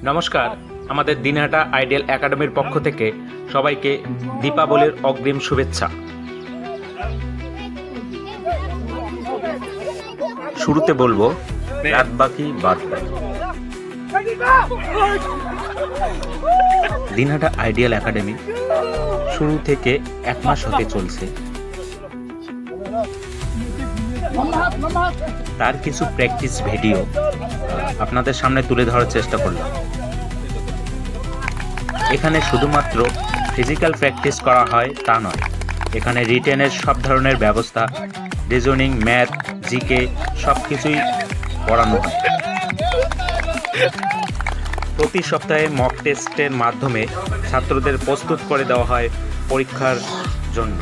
নমস্কার, আমাদের দিনহাটা আইডিয়াল একাডেমির পক্ষ থেকে সবাইকে দীপাবলির অগ্রিম শুভেচ্ছা। শুরুতে বলবো রাত বাকি বাদ বাকি। দিনহাটা আইডিয়াল একাডেমি শুরু থেকে 1 মাস হতে চলছে। তার কিছু প্র্যাকটিস ভিডিও আপনাদের সামনে তুলে ধরার চেষ্টা করলাম। এখানে শুধুমাত্র ফিজিক্যাল প্র্যাকটিস করা হয় তা নয়, এখানে রিটেনের সব ধরনের ব্যবস্থা, রিজনিং, ম্যাথ, জিকে সব কিছুই পড়ানো হয়। প্রতি সপ্তাহে মক টেস্টের মাধ্যমে ছাত্রদের প্রস্তুত করে দেওয়া হয় পরীক্ষার জন্য।